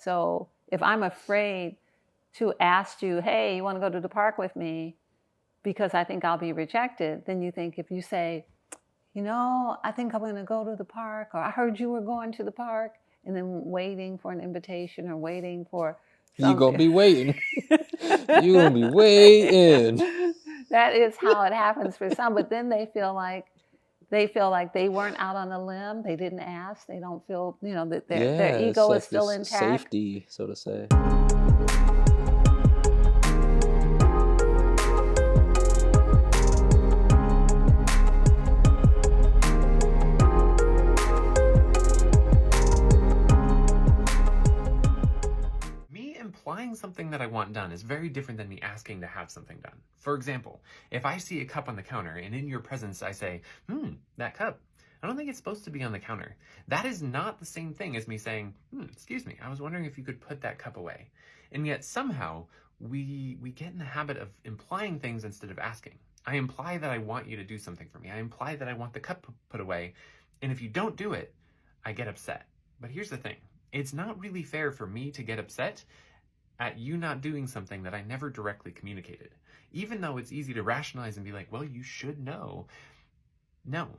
So if I'm afraid to ask you, hey, you want to go to the park with me because I think I'll be rejected, then you think if you say, I think I'm going to go to the park, or I heard you were going to the park, and then waiting for an invitation or waiting for something. You're going to be waiting. You're going to be waiting. That is how it happens for some, but then they feel like they weren't out on a limb. They didn't ask. They don't feel, that their ego is still intact. Safety, so to say. Implying something that I want done is very different than me asking to have something done. For example, if I see a cup on the counter and in your presence I say, that cup, I don't think it's supposed to be on the counter. That is not the same thing as me saying, excuse me, I was wondering if you could put that cup away. And yet somehow we get in the habit of implying things instead of asking. I imply that I want you to do something for me. I imply that I want the cup put away. And if you don't do it, I get upset. But here's the thing. It's not really fair for me to get upset at you not doing something that I never directly communicated. Even though it's easy to rationalize and be like, well, you should know. No,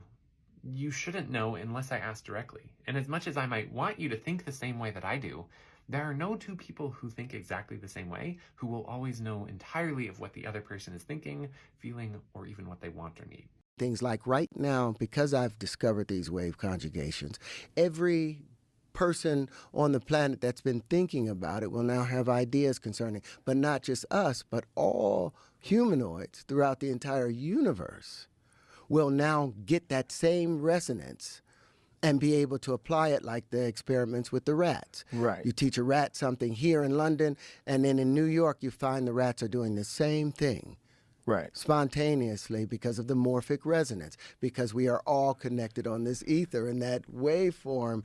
you shouldn't know unless I ask directly. And as much as I might want you to think the same way that I do, there are no two people who think exactly the same way who will always know entirely of what the other person is thinking, feeling, or even what they want or need. Things like right now, because I've discovered these wave conjugations, every person on the planet that's been thinking about it will now have ideas concerning, but not just us, but all humanoids throughout the entire universe will now get that same resonance and be able to apply it like the experiments with the rats. Right. You teach a rat something here in London, and then in New York you find the rats are doing the same thing. Right. Spontaneously, because of the morphic resonance, because we are all connected on this ether, and that waveform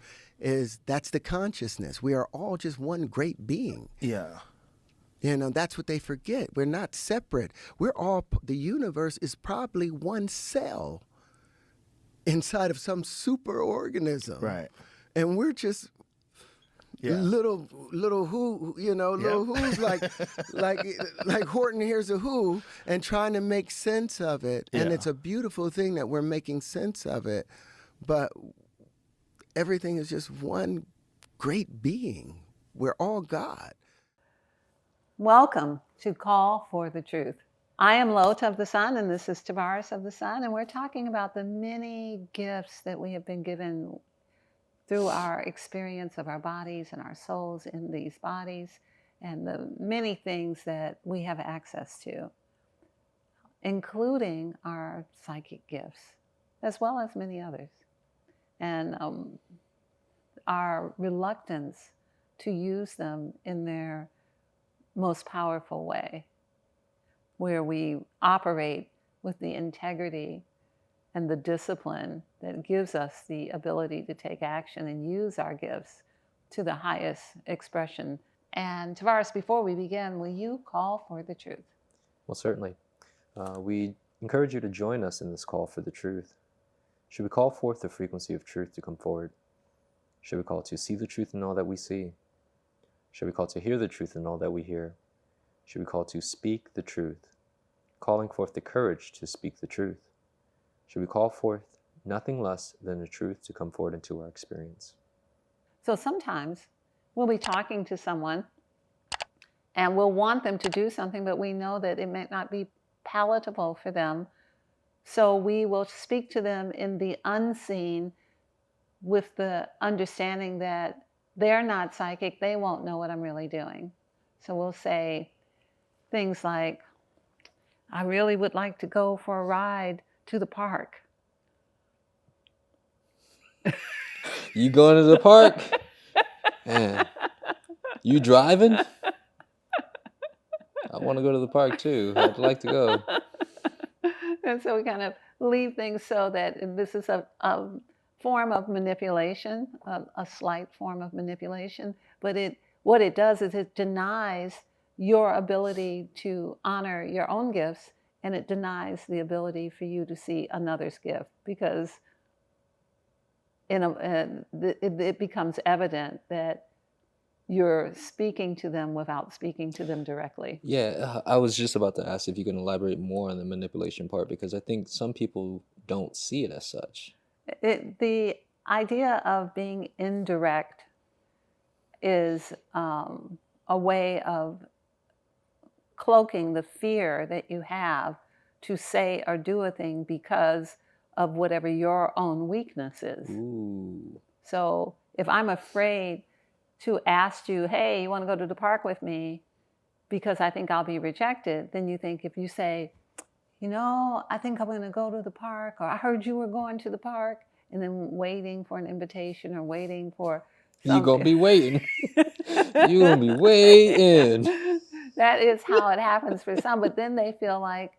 that's the consciousness. We are all just one great being. Yeah. That's what they forget. We're not separate. The universe is probably one cell inside of some superorganism. Right. And we're just little who, little who's like Horton hears a who and trying to make sense of it. Yeah. And it's a beautiful thing that we're making sense of it. But everything is just one great being. We're all God. Welcome to Call for the Truth. I am LaOta of the Sun, and this is Tarvars of the Sun, and we're talking about the many gifts that we have been given through our experience of our bodies and our souls in these bodies, and the many things that we have access to, including our psychic gifts, as well as many others. And our reluctance to use them in their most powerful way, where we operate with the integrity and the discipline that gives us the ability to take action and use our gifts to the highest expression. And Tarvars, before we begin, will you call for the truth? Well, certainly. We encourage you to join us in this call for the truth. Should we call forth the frequency of truth to come forward? Should we call to see the truth in all that we see? Should we call to hear the truth in all that we hear? Should we call to speak the truth, calling forth the courage to speak the truth? Should we call forth nothing less than the truth to come forward into our experience? So sometimes we'll be talking to someone and we'll want them to do something, but we know that it may not be palatable for them. So we will speak to them in the unseen with the understanding that they're not psychic, they won't know what I'm really doing. So we'll say things like, I really would like to go for a ride to the park. You going to the park? Man, you driving? I want to go to the park too. I'd like to go. And so we kind of leave things so that this is a form of manipulation, a slight form of manipulation. But what it does is it denies your ability to honor your own gifts, and it denies the ability for you to see another's gift, because it becomes evident that you're speaking to them without speaking to them directly. Yeah, I was just about to ask if you can elaborate more on the manipulation part, because I think some people don't see it as such. The idea of being indirect is a way of cloaking the fear that you have to say or do a thing because of whatever your own weakness is. Ooh. So if I'm afraid to ask you, hey, you want to go to the park with me because I think I'll be rejected, then you think if you say, I think I'm going to go to the park, or I heard you were going to the park, and then waiting for an invitation or waiting for You gonna be waiting. You gonna be waiting. That is how it happens for some, but then they feel like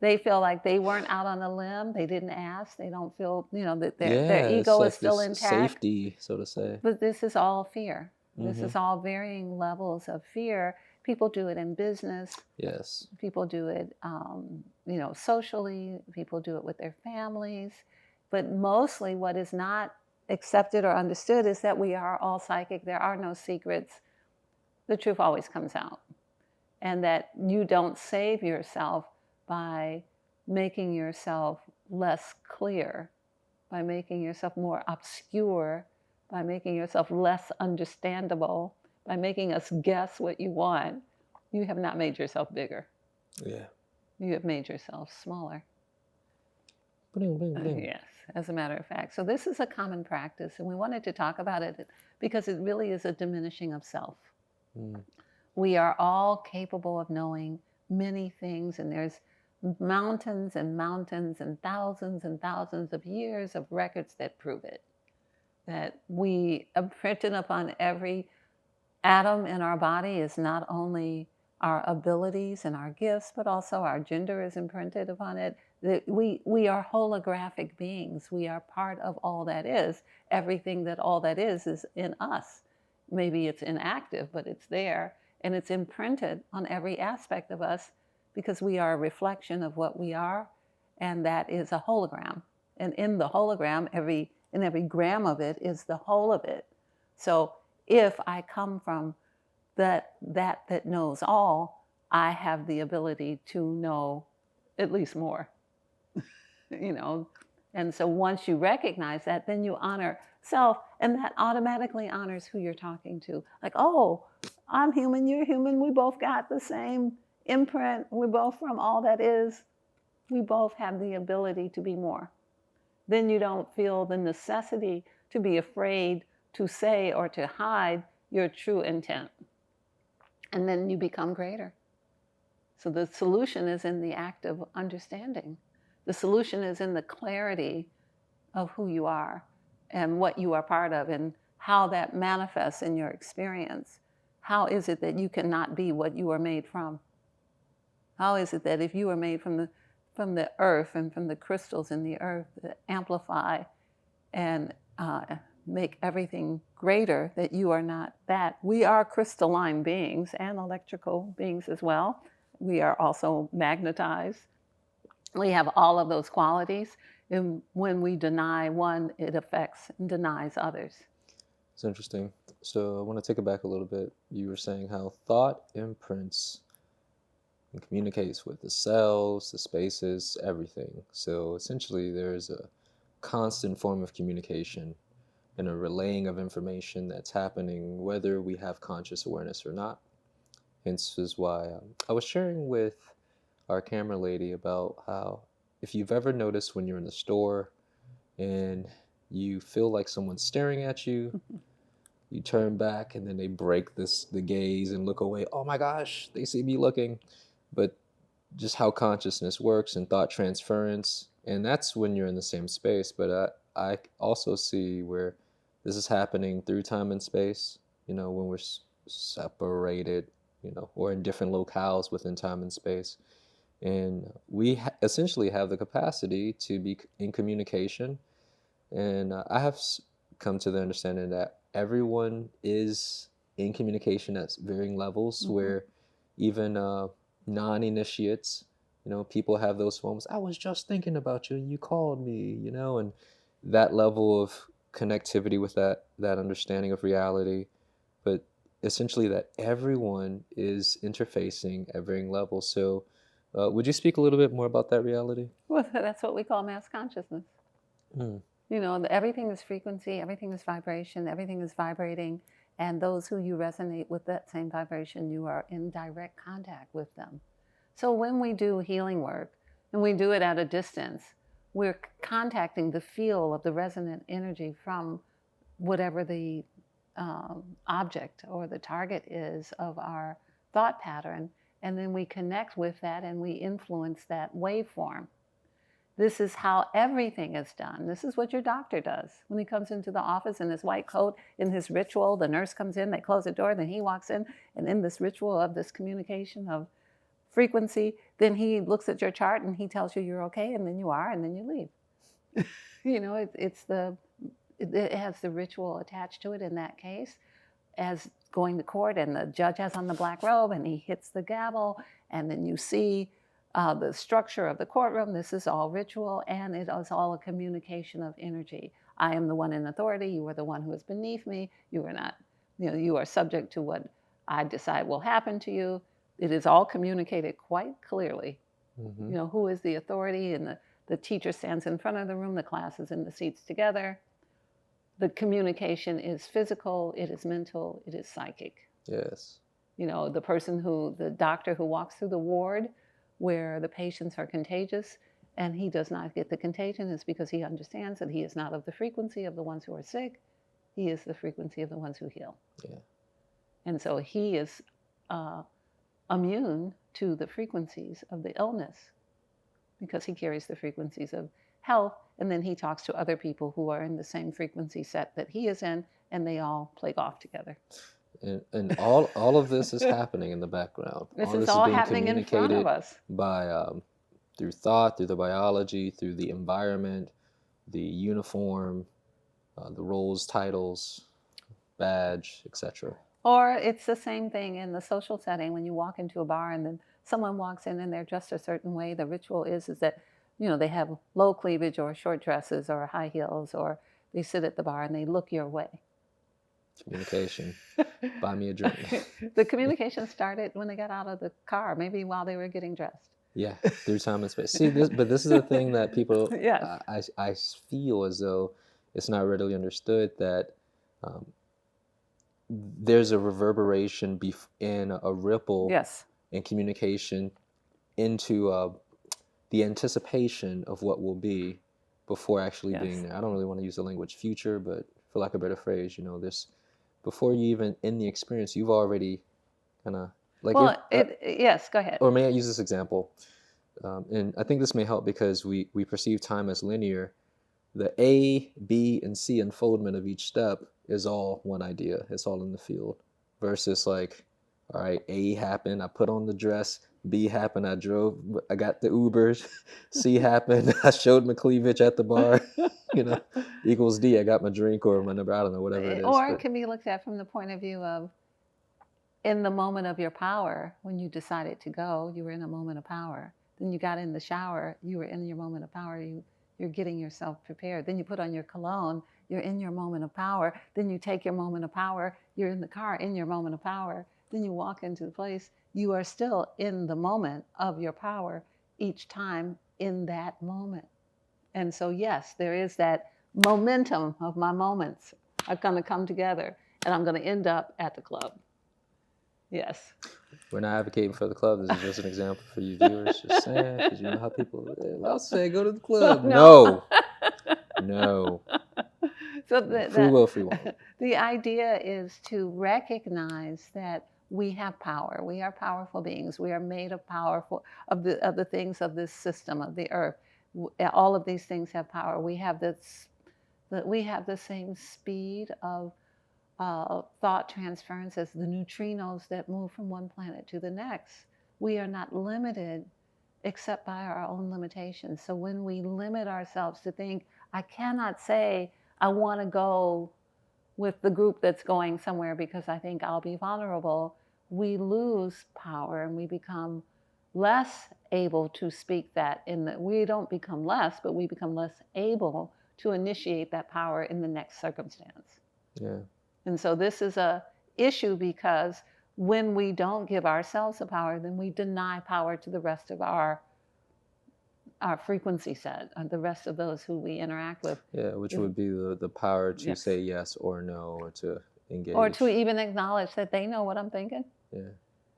they weren't out on a limb. They didn't ask. They don't feel, that their ego is still intact. Safety, so to say. But this is all fear. This is all varying levels of fear. People do it in business. Yes. People do it, socially. People do it with their families. But mostly what is not accepted or understood is that we are all psychic. There are no secrets. The truth always comes out. And that you don't save yourself by making yourself less clear, by making yourself more obscure, by making yourself less understandable, by making us guess what you want. You have not made yourself bigger. Yeah. You have made yourself smaller. Bling, bling, bling. Yes, as a matter of fact. So this is a common practice, and we wanted to talk about it because it really is a diminishing of self. Mm. We are all capable of knowing many things, and there's mountains and mountains and thousands of years of records that prove it. That we imprinted upon every atom in our body is not only our abilities and our gifts, but also our gender is imprinted upon it. That we are holographic beings. We are part of all that is. Everything that all that is in us. Maybe it's inactive, but it's there. And it's imprinted on every aspect of us because we are a reflection of what we are, and that is a hologram. And in the hologram, every gram of it is the whole of it. So if I come from that knows all, I have the ability to know at least more. And so once you recognize that, then you honor self, and that automatically honors who you're talking to. Like, oh, I'm human, you're human, we both got the same imprint, we're both from all that is, we both have the ability to be more. Then you don't feel the necessity to be afraid to say or to hide your true intent. And then you become greater. So the solution is in the act of understanding. The solution is in the clarity of who you are and what you are part of and how that manifests in your experience. How is it that you cannot be what you are made from? How is it that if you are made from the earth and from the crystals in the earth that amplify and make everything greater, that you are not that? We are crystalline beings and electrical beings as well. We are also magnetized. We have all of those qualities. And when we deny one, it affects and denies others. It's interesting. So I want to take it back a little bit. You were saying how thought imprints and communicates with the cells, the spaces, everything. So essentially there's a constant form of communication and a relaying of information that's happening whether we have conscious awareness or not. Hence is why I was sharing with our camera lady about how if you've ever noticed when you're in the store and you feel like someone's staring at you, you turn back and then they break the gaze and look away. Oh my gosh, they see me looking. But just how consciousness works and thought transference, and that's when you're in the same space. But I also see where this is happening through time and space, when we're separated, or in different locales within time and space. And we essentially have the capacity to be in communication. And I have come to the understanding that everyone is in communication at varying levels, where even non-initiates, people have those moments. I was just thinking about you, you called me, and that level of connectivity with that understanding of reality. But essentially that everyone is interfacing at varying levels. So would you speak a little bit more about that reality? Well, that's what we call mass consciousness. Mm. You know, everything is frequency, everything is vibration, everything is vibrating, and those who you resonate with that same vibration, you are in direct contact with them. So when we do healing work, and we do it at a distance, we're contacting the feel of the resonant energy from whatever the object or the target is of our thought pattern, and then we connect with that and we influence that waveform. This is how everything is done. This is what your doctor does. When he comes into the office in his white coat, in his ritual, the nurse comes in, they close the door, then he walks in, and in this ritual of this communication of frequency, then he looks at your chart and he tells you you're okay, and then you are, and then you leave. You know, it has the ritual attached to it in that case, as going to court, and the judge has on the black robe, and he hits the gavel, and then you see the structure of the courtroom. This is all ritual, and it is all a communication of energy. I am the one in authority. You are the one who is beneath me. You are not, you know, you are subject to what I decide will happen to you. It is all communicated quite clearly. Mm-hmm. You know, who is the authority, and the teacher stands in front of the room, the class is in the seats together. The communication is physical, it is mental, it is psychic. Yes. You know, the doctor who walks through the ward where the patients are contagious and he does not get the contagion is because he understands that he is not of the frequency of the ones who are sick. He is the frequency of the ones who heal. Yeah. And so he is immune to the frequencies of the illness because he carries the frequencies of health, and then he talks to other people who are in the same frequency set that he is in, and they all play golf together. And all of this is happening in the background. This is all being happening in front of us. By through thought, through the biology, through the environment, the uniform, the roles, titles, badge, etc. Or it's the same thing in the social setting when you walk into a bar and then someone walks in and they're dressed a certain way. The ritual is that, you know, they have low cleavage or short dresses or high heels, or they sit at the bar and they look your way. Communication. Buy me a drink. The communication started when they got out of the car, maybe while they were getting dressed. Yeah, through time and space. See, this is the thing that people, Yes. I feel as though it's not readily understood that there's a reverberation in a ripple Yes. in communication into the anticipation of what will be before actually Yes. being there. I don't really want to use the language future, but for lack of a better phrase, you know, this before you even in the experience, you've already kind of like. Well, yes, go ahead. Or may I use this example? And I think this may help because we perceive time as linear. The A, B, and C unfoldment of each step is all one idea. It's all in the field. Versus like, all right, A happened, I put on the dress. B happened, I got the Ubers. C happened, I showed my cleavage at the bar. You know, equals D, I got my drink or my number, I don't know, whatever it is. Or it can be looked at from the point of view of, in the moment of your power, when you decided to go, you were in a moment of power. Then you got in the shower, you were in your moment of power. You're getting yourself prepared. Then you put on your cologne, you're in your moment of power. Then you take your moment of power, you're in the car in your moment of power. Then you walk into the place, you are still in the moment of your power each time in that moment. And so, yes, there is that momentum of my moments are going to come together, and I'm going to end up at the club. Yes. We're not advocating for the club. This is just an example for you viewers. Just saying, because you know how people, I'll say go to the club. No. So free will, free will. The idea is to recognize that we have power. We are powerful beings. We are made of the things of this system of the earth. All of these things have power. We have the same speed of thought transference as the neutrinos that move from one planet to the next. We are not limited except by our own limitations. So when we limit ourselves to think, I cannot say I want to go with the group that's going somewhere because I think I'll be vulnerable, we lose power and we become less able to speak that we don't become less, but we become less able to initiate that power in the next circumstance. Yeah. And so this is issue, because when we don't give ourselves the power, then we deny power to the rest of our frequency set, the rest of those who we interact with. Yeah, which would be the power to Yes. say yes or no, or to engage. Or to even acknowledge that they know what I'm thinking. Yeah.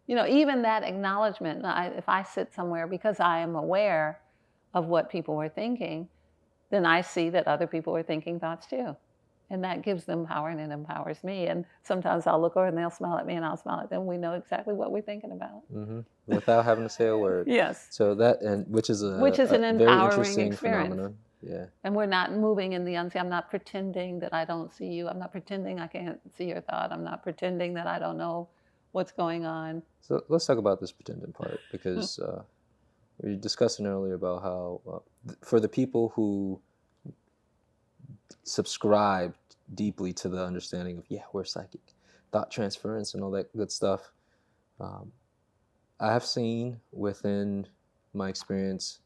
You know, even that acknowledgement, if I sit somewhere, because I am aware of what people are thinking, then I see that other people are thinking thoughts too. And that gives them power, and it empowers me. And sometimes I'll look over and they'll smile at me and I'll smile at them. We know exactly what we're thinking about. Mm-hmm. Without having to say a word. Yes. So that, and which is an very empowering interesting experience. phenomenon. Yeah. And we're not moving in the unseen. I'm not pretending that I don't see you. I'm not pretending I can't see your thought. I'm not pretending that I don't know what's going on. So let's talk about this pretending part, because we were discussing earlier about how for the people who subscribe deeply to the understanding of, yeah, we're psychic, thought transference and all that good stuff, I have seen within my experience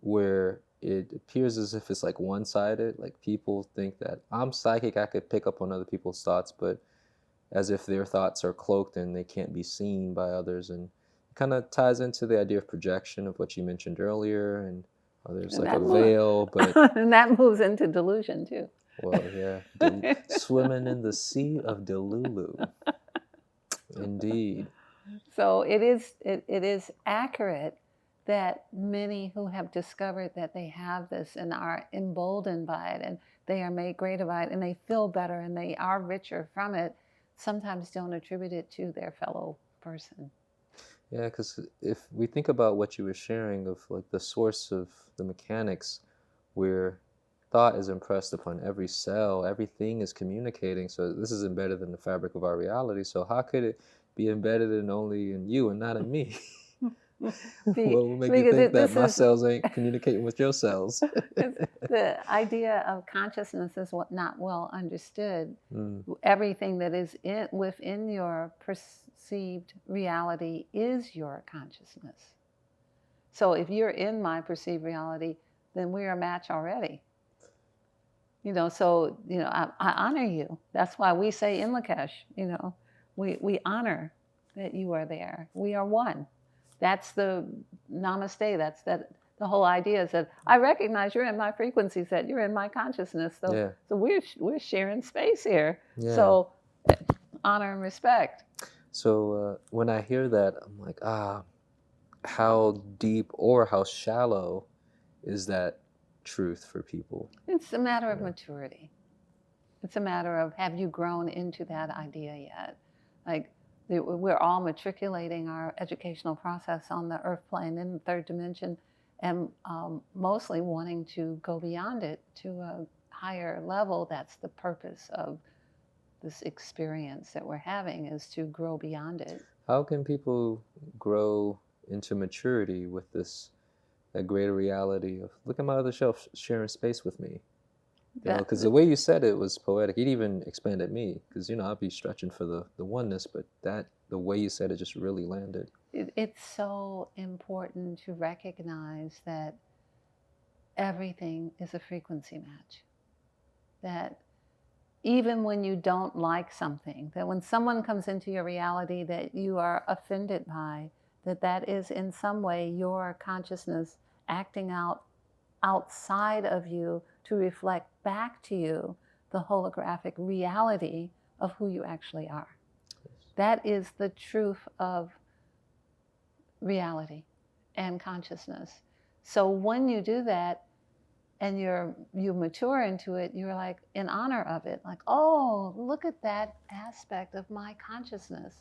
where it appears as if it's like one-sided. Like, people think that I'm psychic, I could pick up on other people's thoughts, but as if their thoughts are cloaked and they can't be seen by others. And it kind of ties into the idea of projection, of what you mentioned earlier, and there's like a veil, but and that moves into delusion too. Well, yeah, swimming in the sea of Delulu. Indeed. So it is accurate that many who have discovered that they have this and are emboldened by it, and they are made greater by it, and they feel better and they are richer from it, sometimes don't attribute it to their fellow person. Yeah, because if we think about what you were sharing of like the source of the mechanics, where thought is impressed upon every cell, everything is communicating, so this is embedded in the fabric of our reality, so how could it be embedded in only in you and not in me? What will make you think that my cells ain't communicating with your cells? The idea of consciousness is not well understood. Everything that is within your perceived reality is your consciousness. So if you're in my perceived reality, then we're a match already. You know, so, you know, I honor you. That's why we say in Lakesh, you know, we honor that you are there. We are one. That's the namaste. That's the whole idea, is that I recognize you're in my frequency set. You're in my consciousness. So, yeah. So we're sharing space here. Yeah. So honor and respect. So when I hear that, I'm like, how deep or how shallow is that truth for people? It's a matter of maturity. It's a matter of, have you grown into that idea yet? Like, we're all matriculating our educational process on the earth plane in the third dimension, and mostly wanting to go beyond it to a higher level. That's the purpose of this experience that we're having, is to grow beyond it. How can people grow into maturity with this a greater reality of, look at my other shelf sharing space with me? Because the way you said it was poetic. It even expanded me, because, you know, I'd be stretching for the oneness, but the way you said it just really landed. It's so important to recognize that everything is a frequency match. That even when you don't like something, that when someone comes into your reality that you are offended by, that is in some way your consciousness acting out outside of you to reflect back to you the holographic reality of who you actually are. That is the truth of reality and consciousness. So when you do that and you mature into it, you're like in honor of it, like, oh, look at that aspect of my consciousness.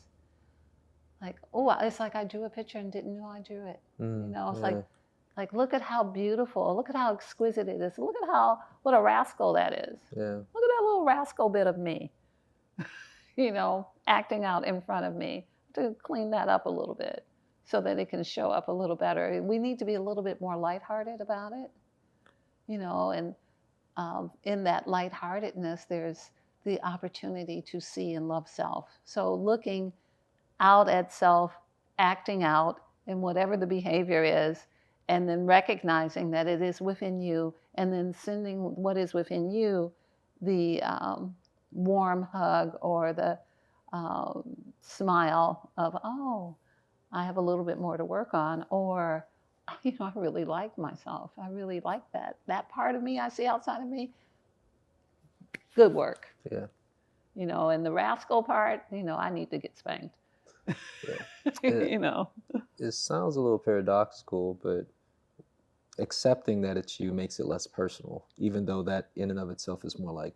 Like, oh, it's like I drew a picture and didn't know I drew it. You know, it's like, look at how beautiful, look at how exquisite it is. Look at what a rascal that is. Yeah. Look at that little rascal bit of me, you know, acting out in front of me, to clean that up a little bit so that it can show up a little better. We need to be a little bit more lighthearted about it, you know, and in that lightheartedness, there's the opportunity to see and love self. So looking out at self, acting out in whatever the behavior is, and then recognizing that it is within you, and then sending what is within you the warm hug or the smile of, oh, I have a little bit more to work on, or, I really like myself. I really like that part of me I see outside of me. Good work. Yeah. And the rascal part, I need to get spanked. Yeah. It sounds a little paradoxical, but accepting that it's you makes it less personal, even though that in and of itself is more like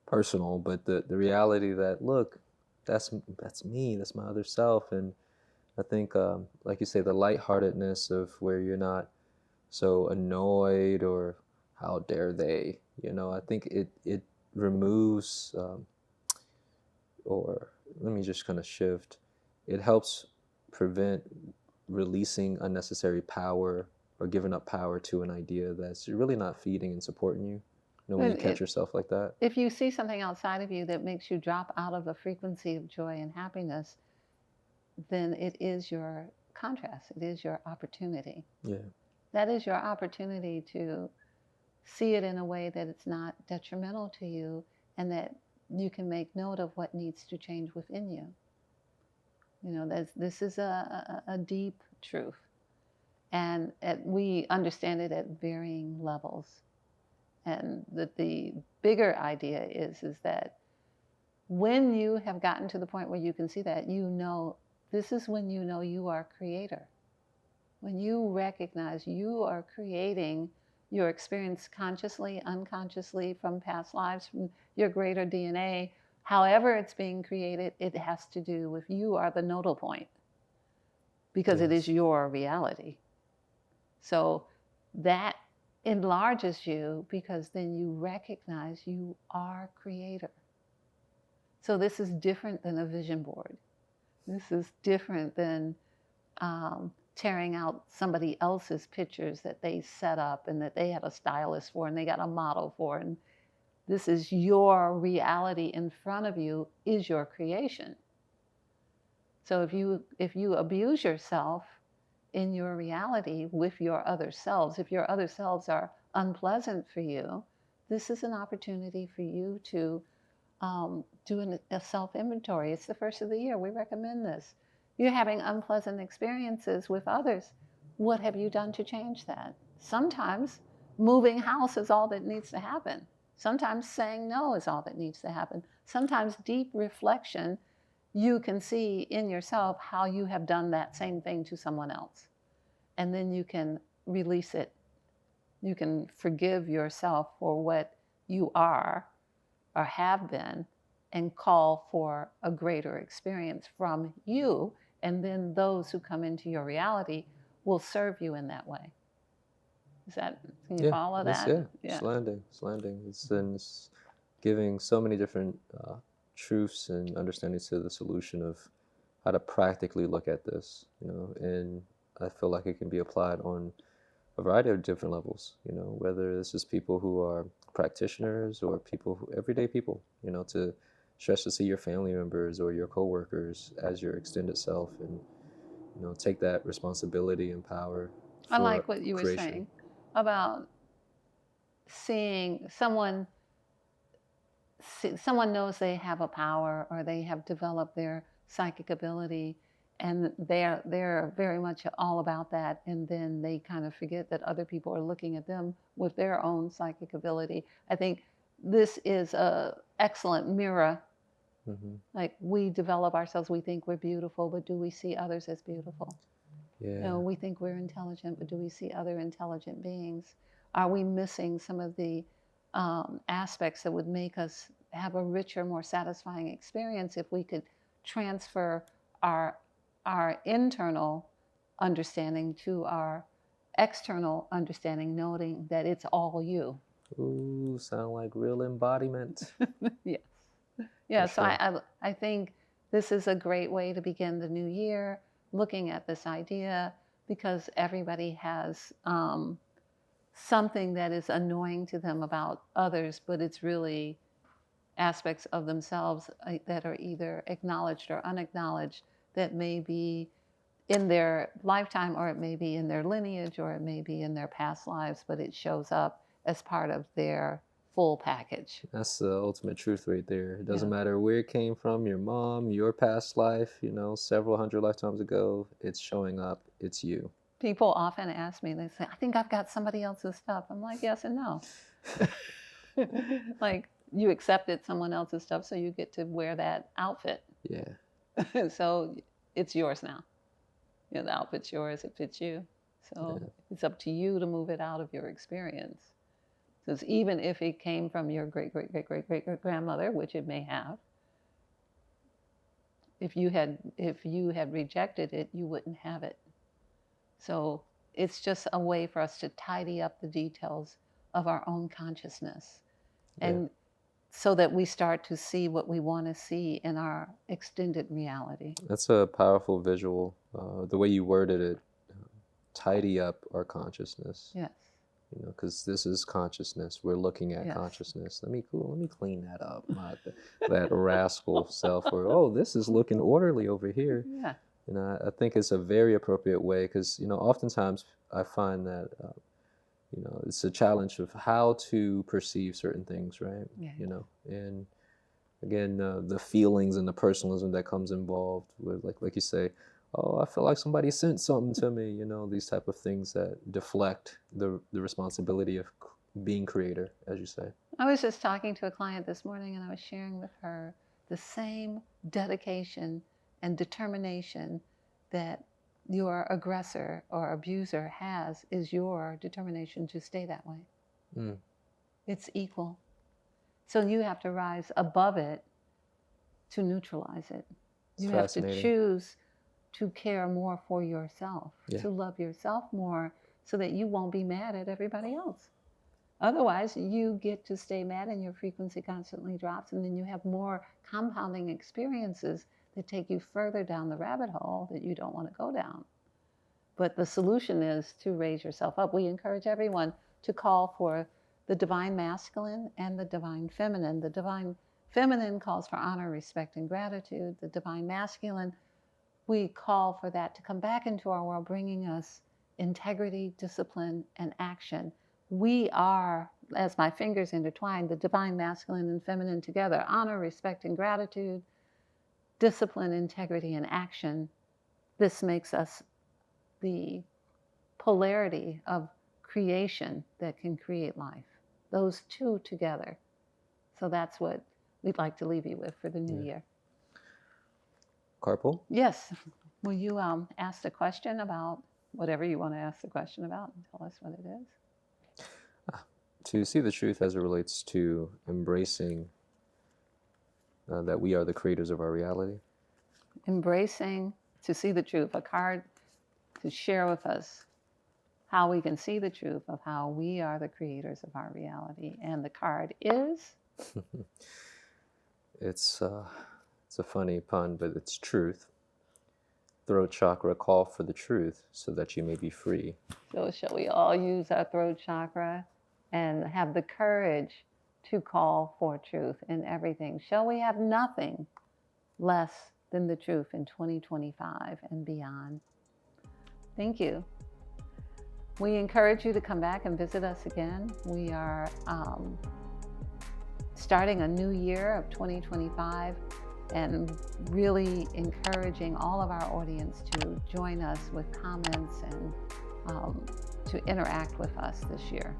personal. But the reality that, look, that's me, that's my other self. And I think, like you say, the lightheartedness of where you're not so annoyed or how dare they, I think it removes, or let me just kind of shift, it helps prevent releasing unnecessary power or giving up power to an idea that's really not feeding and supporting you. When you catch yourself like that. If you see something outside of you that makes you drop out of a frequency of joy and happiness, then it is your contrast. It is your opportunity. Yeah. That is your opportunity to see it in a way that it's not detrimental to you, and that you can make note of what needs to change within you. This is a deep truth. And we understand it at varying levels. And the bigger idea is that when you have gotten to the point where you can see that, this is when you are creator. When you recognize you are creating your experience consciously, unconsciously, from past lives, from your greater DNA, however it's being created, it has to do with you are the nodal point, because it is your reality. So that enlarges you, because then you recognize you are creator. So this is different than a vision board. This is different than tearing out somebody else's pictures that they set up and that they had a stylist for and they got a model for. And this is your reality in front of you, is your creation. So if you abuse yourself in your reality with your other selves, if your other selves are unpleasant for you, this is an opportunity for you to do a self-inventory. It's the first of the year. We recommend this. You're having unpleasant experiences with others. What have you done to change that? Sometimes moving house is all that needs to happen. Sometimes saying no is all that needs to happen. Sometimes deep reflection, you can see in yourself how you have done that same thing to someone else. And then you can release it. You can forgive yourself for what you are or have been, and call for a greater experience from you. And then those who come into your reality will serve you in that way. Can you follow that? Yeah. Slanding. It's giving so many different truths and understandings to the solution of how to practically look at this, and I feel like it can be applied on a variety of different levels, whether this is people who are practitioners or everyday people, to stretch to see your family members or your coworkers as your extended self, and take that responsibility and power. I like what you were saying about seeing someone knows they have a power, or they have developed their psychic ability, and they're very much all about that, and then they kind of forget that other people are looking at them with their own psychic ability. I think this is an excellent mirror. Mm-hmm. Like, we develop ourselves, we think we're beautiful, but do we see others as beautiful? Yeah. We think we're intelligent, but do we see other intelligent beings? Are we missing some of the aspects that would make us have a richer, more satisfying experience if we could transfer our internal understanding to our external understanding, noting that it's all you? Ooh, sound like real embodiment. Yes. Yeah, so sure. I think this is a great way to begin the new year, looking at this idea, because everybody has something that is annoying to them about others, but it's really aspects of themselves that are either acknowledged or unacknowledged, that may be in their lifetime, or it may be in their lineage, or it may be in their past lives, but it shows up as part of their full package. That's the ultimate truth right there. It doesn't Yeah. matter where it came from, your mom, your past life, several hundred lifetimes ago, it's showing up, it's you. People often ask me, they say, I think I've got somebody else's stuff. I'm like, yes and no. Like, you accepted someone else's stuff, so you get to wear that outfit. Yeah. So it's yours now. The outfit's yours, it fits you. So it's up to you to move it out of your experience. Because even if it came from your great-great-great-great-great-grandmother, which it may have, if you had rejected it, you wouldn't have it. So it's just a way for us to tidy up the details of our own consciousness. And so that we start to see what we want to see in our extended reality. That's a powerful visual. The way you worded it, tidy up our consciousness. Yes. Because this is consciousness. We're looking at consciousness. Let me clean that up. That rascal self. Or this is looking orderly over here. Yeah. I think it's a very appropriate way because oftentimes I find that it's a challenge of how to perceive certain things, right? Yeah. And again, the feelings and the personalism that comes involved with, like you say, oh, I feel like somebody sent something to me, these type of things that deflect the responsibility of being creator, as you say. I was just talking to a client this morning, and I was sharing with her the same dedication and determination that your aggressor or abuser has is your determination to stay that way. Mm. It's equal. So you have to rise above it to neutralize it. You have to choose to care more for yourself, to love yourself more, so that you won't be mad at everybody else. Otherwise, you get to stay mad and your frequency constantly drops, and then you have more compounding experiences that take you further down the rabbit hole that you don't want to go down. But the solution is to raise yourself up. We encourage everyone to call for the divine masculine and the divine feminine. The divine feminine calls for honor, respect, and gratitude. The divine masculine, we call for that to come back into our world, bringing us integrity, discipline, and action. We are, as my fingers intertwine, the divine masculine and feminine together. Honor, respect, and gratitude, discipline, integrity, and action. This makes us the polarity of creation that can create life. Those two together. So that's what we'd like to leave you with for the new year. Carpool? Yes. Will you ask the question about whatever you want to ask the question about and tell us what it is? To see the truth as it relates to embracing that we are the creators of our reality. Embracing to see the truth, a card to share with us how we can see the truth of how we are the creators of our reality. And the card is? It's a funny pun, but it's truth. Throat chakra, call for the truth so that you may be free. So shall we all use our throat chakra and have the courage to call for truth in everything? Shall we have nothing less than the truth in 2025 and beyond? Thank you. We encourage you to come back and visit us again. We are starting a new year of 2025 and really encouraging all of our audience to join us with comments and to interact with us this year.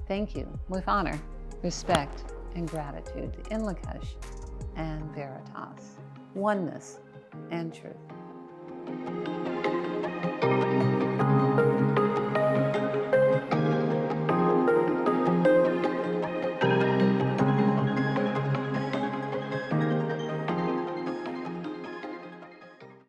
Thank you. With honor, respect, and gratitude in Lakesh and Veritas, oneness and truth.